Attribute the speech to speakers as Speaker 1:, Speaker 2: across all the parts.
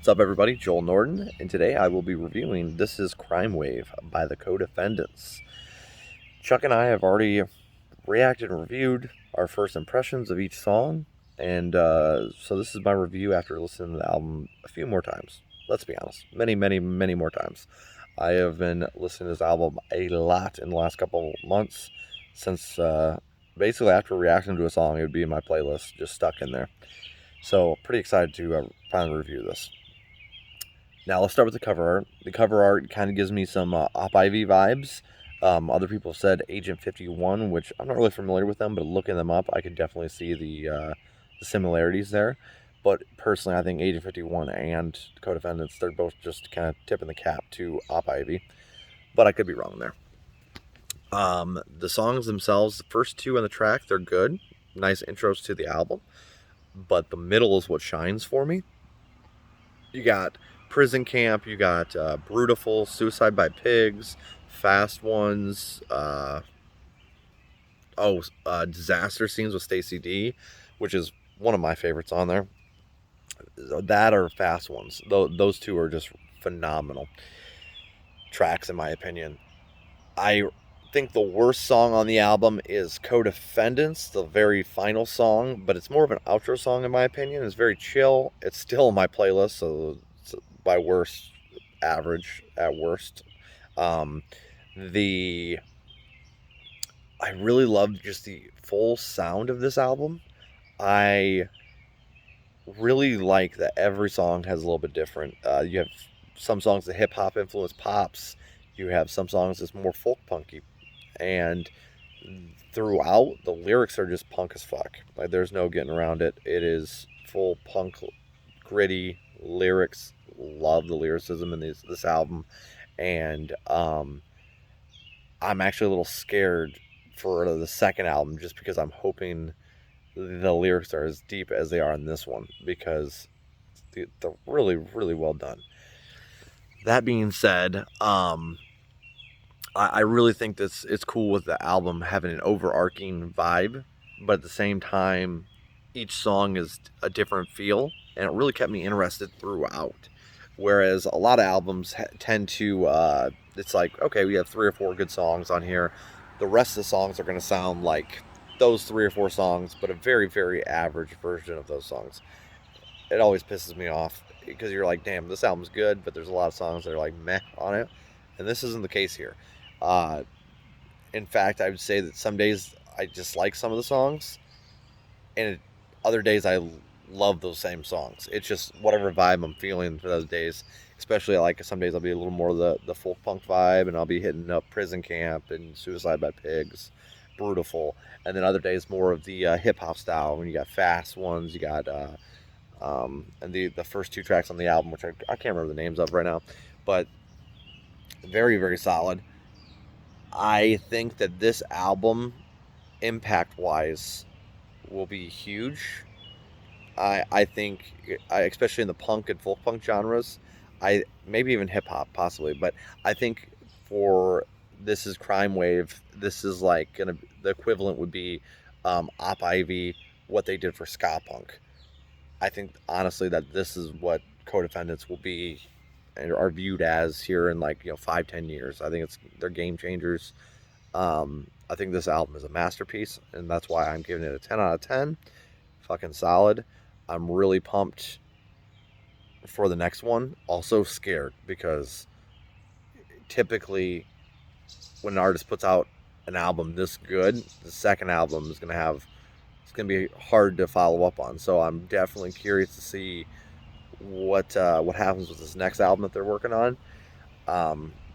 Speaker 1: What's up, everybody? Joel Norton, and today I will be reviewing This Is Crimewave by the Codefendants. Chuck and I have already reacted and reviewed our first impressions of each song, and so this is my review after listening to the album a few more times. Let's be honest, many more times. I have been listening to this album a lot in the last couple months since basically after reacting to a song, it would be in my playlist, just stuck in there. So, pretty excited to finally review this. Now, let's start with the cover art. The cover art kind of gives me some Op Ivy vibes. Other people have said Agent 51, which I'm not really familiar with them, but looking them up, I could definitely see the similarities there. But personally, I think Agent 51 and Codefendants, they're both just kind of tipping the cap to Op Ivy. But I could be wrong there. The songs themselves, the first two on the track, they're good. Nice intros to the album. But the middle is what shines for me. You got Prison Camp, you got Brutiful, Suicide by Pigs, Fast Ones, Disaster Scenes with Stacey D, which is one of my favorites on there. That or Fast Ones. Those two are just phenomenal tracks, in my opinion. I think the worst song on the album is Codefendants, the very final song, but it's more of an outro song, in my opinion. It's very chill. It's still in my playlist, so it's by worst, average at worst. Um, the I really love just the full sound of this album. I really like that every song has a little bit different. You have some songs that hip hop influence pops. You have some songs that's more folk punky, and throughout the lyrics are just punk as fuck. Like there's no getting around it. It is full punk, gritty lyrics. Love the lyricism in this album, and I'm actually a little scared for the second album just because I'm hoping the lyrics are as deep as they are in this one because they're really well done. That being said, I really think this it's cool with the album having an overarching vibe, but at the same time, each song is a different feel, and it really kept me interested throughout. Whereas a lot of albums tend to, it's like, okay, we have 3 or 4 good songs on here. The rest of the songs are going to sound like those 3 or 4 songs, but a very average version of those songs. It always pisses me off because you're like, damn, this album's good, but there's a lot of songs that are like meh on it, and this isn't the case here. Uh, in fact, I would say that some days I dislike some of the songs, and other days I love those same songs. It's just whatever vibe I'm feeling for those days. Especially like some days I'll be a little more the folk punk vibe, and I'll be hitting up Prison Camp and Suicide by Pigs, Brutiful, and then other days more of the hip hop style. When you got Fast Ones, you got and the first 2 tracks on the album, which I can't remember the names of right now, but very solid. I think that this album, impact wise, will be huge. I think, especially in the punk and folk punk genres, I maybe even hip hop possibly, but I think for This Is Crimewave, this is like the equivalent would be Op Ivy, what they did for ska punk. I think honestly that this is what Codefendants will be and are viewed as here in like 5-10 years. I think they're game changers. I think this album is a masterpiece, and that's why I'm giving it a 10 out of 10. Fucking solid. I'm really pumped for the next one. Also scared because typically when an artist puts out an album this good, the second album is it's gonna be hard to follow up on. So I'm definitely curious to see what happens with this next album that they're working on.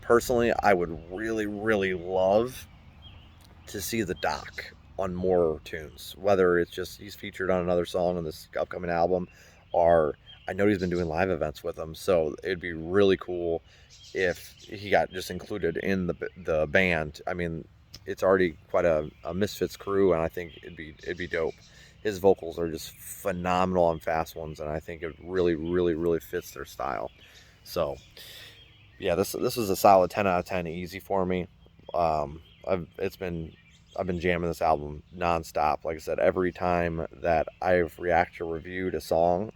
Speaker 1: Personally, I would really love to see the doc on more tunes, whether it's just he's featured on another song on this upcoming album, or I know he's been doing live events with them, so it'd be really cool if he got just included in the band. I mean, it's already quite a Misfits crew, and I think it'd be dope. His vocals are just phenomenal on Fast Ones, and I think it really fits their style. So yeah, this is a solid 10 out of 10, easy for me. I've been jamming this album nonstop. Like I said, every time that I've reacted or reviewed a song,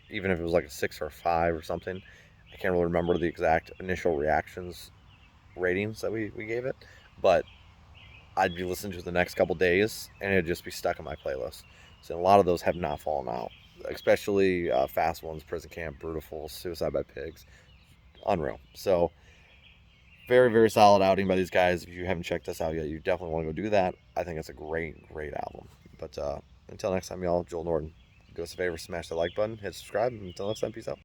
Speaker 1: even if it was like a 6 or a 5 or something. I can't really remember the exact initial reactions ratings that we gave it, but I'd be listening to it the next couple days, and it'd just be stuck in my playlist. So a lot of those have not fallen out, especially fast ones: Prison Camp, Brutal, Suicide by Pigs, unreal. So very, very solid outing by these guys. If you haven't checked this out yet, you definitely want to go do that. I think it's a great, great album. But until next time, y'all, Joel Norton. Do us a favor, smash the like button, hit subscribe, and until next time, peace out.